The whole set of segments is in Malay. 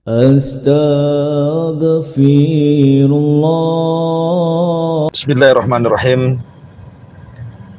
Astaghfirullah. Bismillahirrahmanirrahim.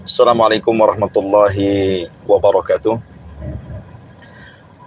Assalamualaikum warahmatullahi wabarakatuh.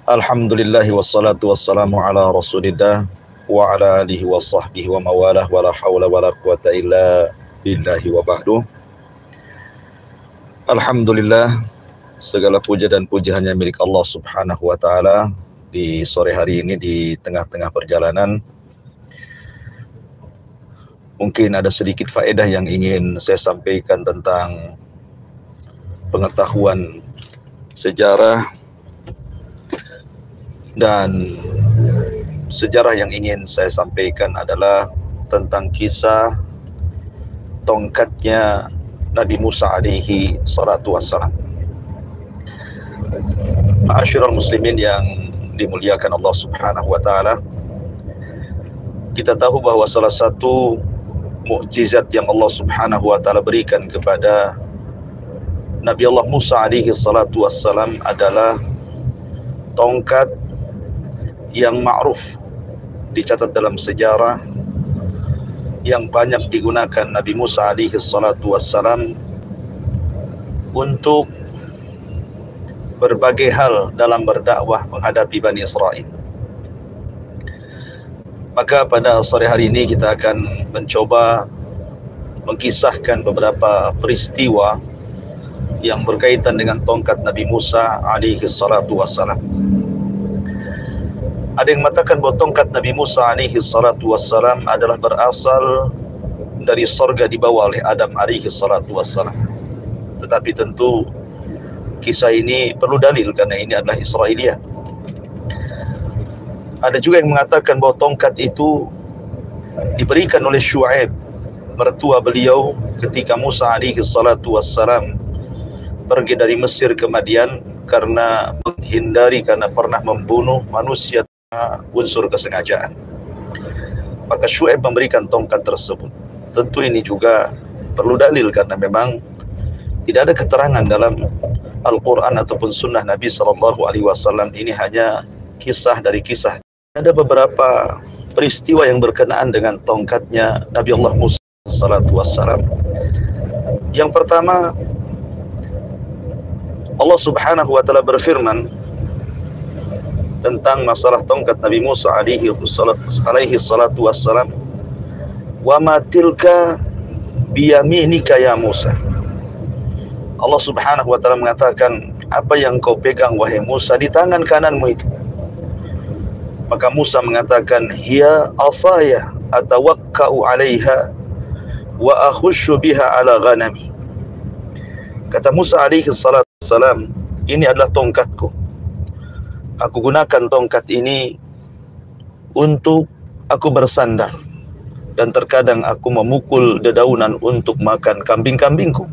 Alhamdulillahi wassalatu wassalamu ala rasulillah wa ala alihi wa sahbihi wa mawalah wa la hawla wa la quwata illa billahi wa ba'du. Alhamdulillah, segala puja dan puji hanya milik Allah subhanahu wa ta'ala. Di sore hari ini di tengah-tengah perjalanan, mungkin ada sedikit faedah yang ingin saya sampaikan tentang pengetahuan sejarah, dan sejarah yang ingin saya sampaikan adalah tentang kisah tongkatnya Nabi Musa alaihi salatu wassalam. Ma'asyiral muslimin yang dimuliakan Allah subhanahu wa ta'ala, kita tahu bahwa salah satu mukjizat yang Allah subhanahu wa ta'ala berikan kepada Nabi Allah Musa alaihi salatu wassalam adalah tongkat yang ma'ruf, dicatat dalam sejarah, yang banyak digunakan Nabi Musa alaihi salatu wassalam untuk berbagai hal dalam berdakwah menghadapi Bani Israel. Maka pada sore hari ini kita akan mencoba mengkisahkan beberapa peristiwa yang berkaitan dengan tongkat Nabi Musa alaihi salatu wassalam. Ada yang mengatakan bahwa tongkat Nabi Musa alaihi salatu wassalam adalah berasal dari surga dibawa oleh Adam alaihi salatu wassalam. Tetapi tentu kisah ini perlu dalil karena ini adalah Israiliyat. Ada juga yang mengatakan bahwa tongkat itu diberikan oleh Syu'aib, mertua beliau, ketika Musa alaihi salatu wassalam pergi dari Mesir ke Madian karena menghindari, karena pernah membunuh manusia unsur kesengajaan. Maka Syu'aib memberikan tongkat tersebut. Tentu ini juga perlu dalil karena memang tidak ada keterangan dalam Al-Quran ataupun Sunnah Nabi SAW. Ini hanya kisah dari kisah. Ada beberapa peristiwa yang berkenaan dengan tongkatnya Nabi Allah Musa SAW. Yang pertama, Allah Subhanahu wa ta'ala berfirman tentang masalah tongkat Nabi Musa alaihi salatu wassalam, "Wa ma tilka biyaminika ya Musa." Allah subhanahu wa ta'ala mengatakan, apa yang kau pegang wahai Musa di tangan kananmu itu? Maka Musa mengatakan, hiya asaya atawakka'u alaiha wa akhushu biha ala ghanami. Kata Musa alaihi salatu wassalam, ini adalah tongkatku. Aku gunakan tongkat ini untuk aku bersandar, dan terkadang aku memukul dedaunan untuk makan kambing-kambingku.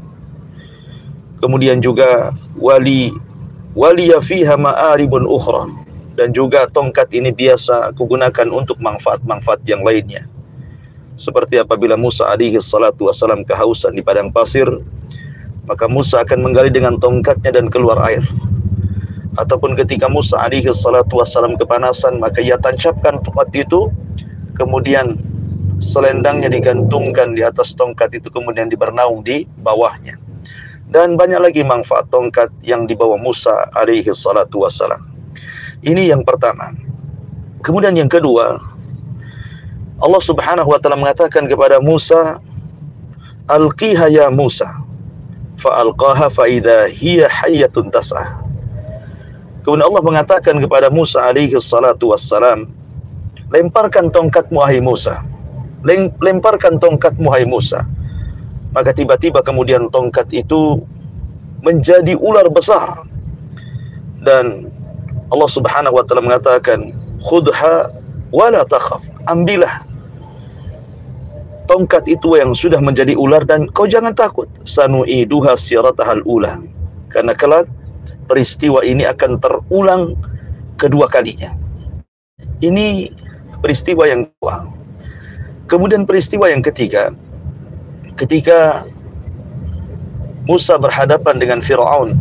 Kemudian juga waliya fiha ma'aribun ukhra, dan juga tongkat ini biasa aku gunakan untuk manfaat-manfaat yang lainnya. Seperti apabila Musa alaihi salatu wassalam kehausan di padang pasir, maka Musa akan menggali dengan tongkatnya dan keluar air. Ataupun ketika Musa alaihi salatu wassalam kepanasan, maka ia tancapkan tongkat itu, kemudian selendangnya digantungkan di atas tongkat itu, kemudian dibernaung di bawahnya. Dan banyak lagi manfaat tongkat yang dibawa Musa alaihi salatu wassalam. Ini yang pertama. Kemudian yang kedua, Allah subhanahu wa ta'ala mengatakan kepada Musa, alqiha ya Musa, fa'alqaha fa'idha hiya hayyatun tas'ah. Kemudian Allah mengatakan kepada Musa alaihi salatu wassalam, lemparkan tongkatmu wahai Musa, lemparkan tongkatmu wahai Musa. Maka tiba-tiba kemudian tongkat itu menjadi ular besar. Dan Allah subhanahu wa ta'ala mengatakan, khudha wa la takhaf, ambillah tongkat itu yang sudah menjadi ular dan kau jangan takut. Sanu'iduha siratahal ula, karena kelak peristiwa ini akan terulang kedua kalinya. Ini peristiwa yang kedua. Kemudian peristiwa yang ketiga, ketika Musa berhadapan dengan Fir'aun,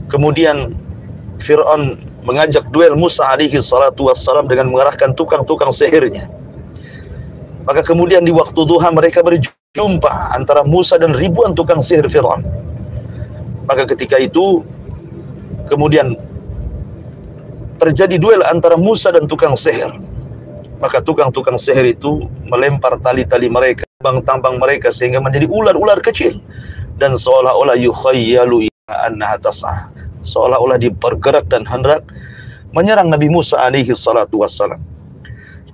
kemudian Fir'aun mengajak duel Musa alaihi salatu wassalam dengan mengerahkan tukang-tukang sihirnya. Maka kemudian di waktu duha mereka berjumpa antara Musa dan ribuan tukang sihir Fir'aun. Maka ketika itu kemudian terjadi duel antara Musa dan tukang sihir. Maka tukang-tukang sihir itu melempar tali-tali mereka, tambang-tambang mereka sehingga menjadi ular-ular kecil, dan seolah-olah yukhayyalu annaha tas'a, seolah-olah dipergerak dan hendak menyerang Nabi Musa alaihi salatu wassalam.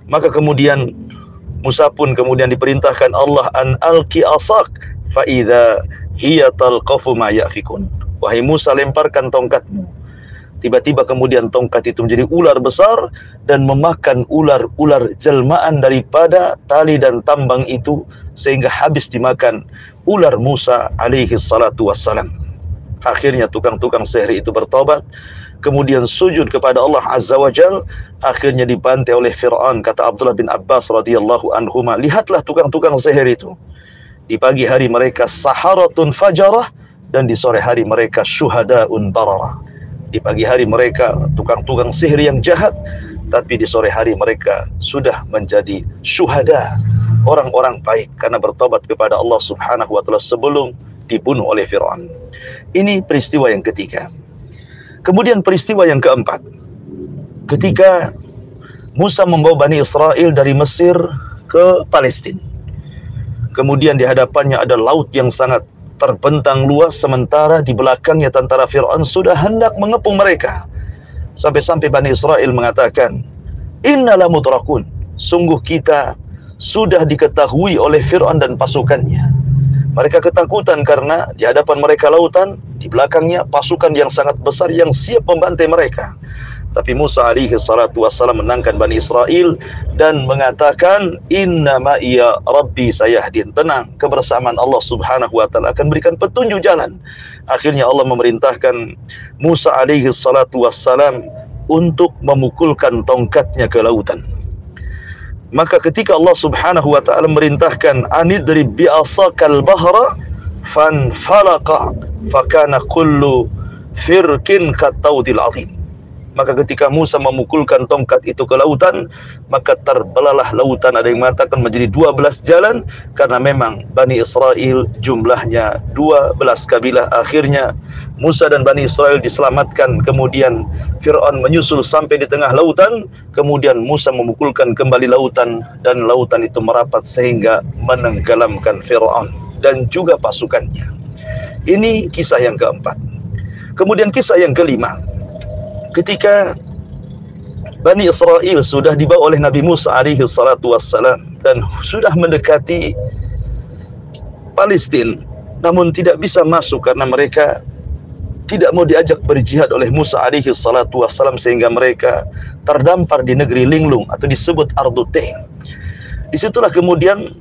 Maka kemudian Musa pun kemudian diperintahkan Allah an alqi asak fa idza hiya talqafu ma yafikun. Wahai Musa, lemparkan tongkatmu. Tiba-tiba kemudian tongkat itu menjadi ular besar dan memakan ular-ular jelmaan daripada tali dan tambang itu, sehingga habis dimakan ular Musa alaihi salatu wassalam. Akhirnya tukang-tukang sihir itu bertobat, kemudian sujud kepada Allah Azza wa Jal. Akhirnya dibantai oleh Fir'aun. Kata Abdullah bin Abbas radhiyallahu anhuma, lihatlah tukang-tukang sihir itu. Di pagi hari mereka saharatun fajarah, dan di sore hari mereka syuhadaun bararah. Di pagi hari mereka tukang-tukang sihir yang jahat, tapi di sore hari mereka sudah menjadi syuhada, orang-orang baik, karena bertobat kepada Allah subhanahu wa ta'ala sebelum dibunuh oleh Fir'aun. Ini peristiwa yang ketiga. Kemudian peristiwa yang keempat, ketika Musa membawa Bani Israel dari Mesir ke Palestina. Kemudian di hadapannya ada laut yang sangat terbentang luas, sementara di belakangnya tentara Fir'aun sudah hendak mengepung mereka. Sampai-sampai Bani Israel mengatakan, inna lamudrakun, sungguh kita sudah diketahui oleh Fir'aun dan pasukannya. Mereka ketakutan karena di hadapan mereka lautan, di belakangnya pasukan yang sangat besar yang siap membantai mereka. Tapi Musa alaihi salatu wassalam menangkan Bani Israel dan mengatakan, inna ma'iya rabbi sayahdin, tenang, kebersamaan Allah subhanahu wa ta'ala akan berikan petunjuk jalan. Akhirnya Allah memerintahkan Musa alaihi salatu wassalam untuk memukulkan tongkatnya ke lautan. Maka ketika Allah subhanahu wa ta'ala merintahkan, anidrib bi'asakal bahra fanfalaqa fakana kullu firkin kattautil azim. Maka ketika Musa memukulkan tongkat itu ke lautan, maka terbelalah lautan. Ada yang mengatakan menjadi 12 jalan, karena memang Bani Israel jumlahnya 12 kabilah. Akhirnya Musa dan Bani Israel diselamatkan. Kemudian Fir'aun menyusul sampai di tengah lautan. Kemudian Musa memukulkan kembali lautan, dan lautan itu merapat sehingga menenggelamkan Fir'aun dan juga pasukannya. Ini kisah yang keempat. Kemudian kisah yang kelima, ketika Bani Israel sudah dibawa oleh Nabi Musa alaihi salatu wassalam dan sudah mendekati Palestina, namun tidak bisa masuk karena mereka tidak mau diajak berjihad oleh Musa alaihi salatu wassalam, sehingga mereka terdampar di negeri linglung atau disebut Arduteh. Disitulah kemudian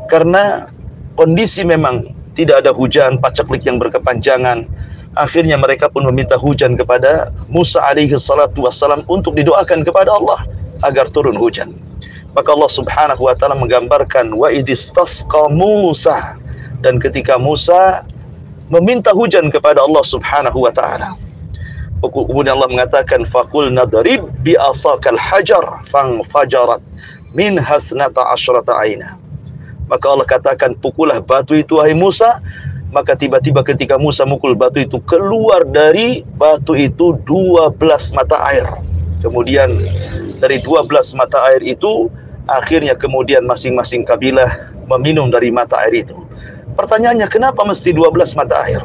karena kondisi memang tidak ada hujan, paceklik yang berkepanjangan, akhirnya mereka pun meminta hujan kepada Musa alaihi salatu wassalam untuk didoakan kepada Allah agar turun hujan. Maka Allah subhanahu wa ta'ala menggambarkan wa idistasqa Musa, dan ketika Musa meminta hujan kepada Allah subhanahu wa ta'ala, kemudian Allah mengatakan faqul nadrib bi asakal hajar fanfajarat min hasnata asyrata aina. Maka Allah katakan, pukullah batu itu wahai Musa. Maka tiba-tiba ketika Musa mukul batu itu, keluar dari batu itu 12 mata air. Kemudian dari 12 mata air itu, akhirnya kemudian masing-masing kabilah meminum dari mata air itu. Pertanyaannya, kenapa mesti 12 mata air?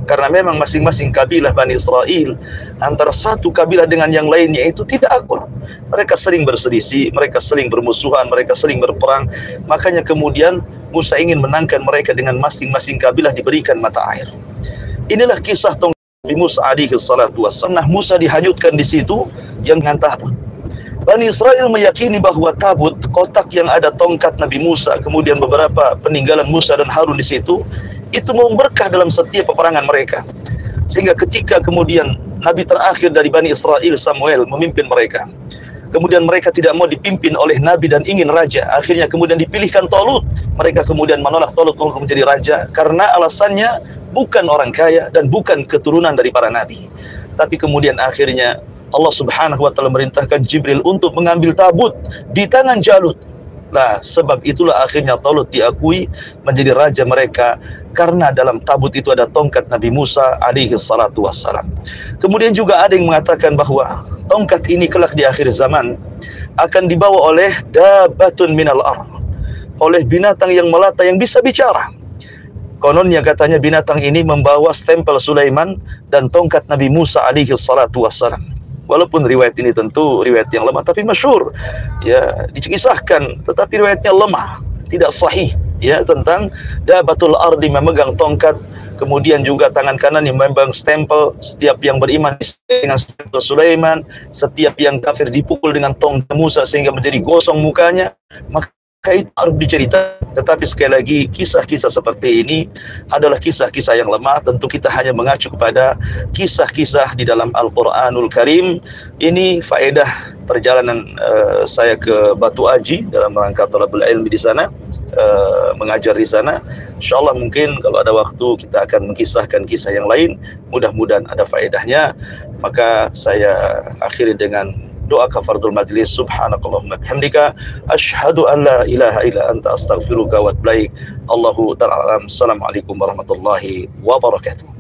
Karena memang masing-masing kabilah Bani Israel antara satu kabilah dengan yang lainnya itu tidak akur. Mereka sering berselisih, mereka sering bermusuhan, mereka sering berperang. Makanya kemudian Musa ingin menangkan mereka dengan masing-masing kabilah diberikan mata air. Inilah kisah tongkat Nabi Musa alaihi salatu wassalam. Nah, Musa dihanyutkan di situ yang dengan tabut. Bani Israel meyakini bahwa tabut, kotak yang ada tongkat Nabi Musa, kemudian beberapa peninggalan Musa dan Harun di situ, itu memberkah dalam setiap peperangan mereka. Sehingga ketika kemudian Nabi terakhir dari Bani Israel, Samuel, memimpin mereka, kemudian mereka tidak mau dipimpin oleh Nabi dan ingin raja. Akhirnya kemudian dipilihkan Talut. Mereka kemudian menolak Talut untuk menjadi raja, karena alasannya bukan orang kaya dan bukan keturunan dari para Nabi. Tapi kemudian akhirnya Allah Subhanahu wa taala merintahkan Jibril untuk mengambil tabut di tangan Jalut. Nah, sebab itulah akhirnya Talut diakui menjadi raja mereka, karena dalam tabut itu ada tongkat Nabi Musa alaihi salatu wassalam. Kemudian juga ada yang mengatakan bahwa tongkat ini kelak di akhir zaman akan dibawa oleh dabatun minal ard, oleh binatang yang melata yang bisa bicara. Kononnya katanya binatang ini membawa stempel Sulaiman dan tongkat Nabi Musa alaihi salatu wassalam. Walaupun riwayat ini tentu riwayat yang lemah, tapi masyhur, ya, dikisahkan, tetapi riwayatnya lemah, tidak sahih, ya, tentang dabatul ardi memegang tongkat, kemudian juga tangan kanan yang memegang stempel. Setiap yang beriman dengan stempel Sulaiman, setiap yang kafir dipukul dengan tongkat Musa sehingga menjadi gosong mukanya. Maka itu harus dicerita. Tetapi sekali lagi, kisah-kisah seperti ini adalah kisah-kisah yang lemah. Tentu kita hanya mengacu kepada kisah-kisah di dalam Al-Quranul Karim. Ini faedah perjalanan saya ke Batu Aji dalam rangka thalabul ilmi di sana, mengajar di sana. InsyaAllah mungkin kalau ada waktu kita akan mengisahkan kisah yang lain, mudah-mudahan ada faedahnya. Maka saya akhiri dengan doa kafaratul majlis. Subhanakallahumma bihamdika asyhadu an la ilaha illa anta astaghfiruka wa atubu ilaik. Allahu ta'ala alam. Assalamualaikum warahmatullahi wabarakatuh.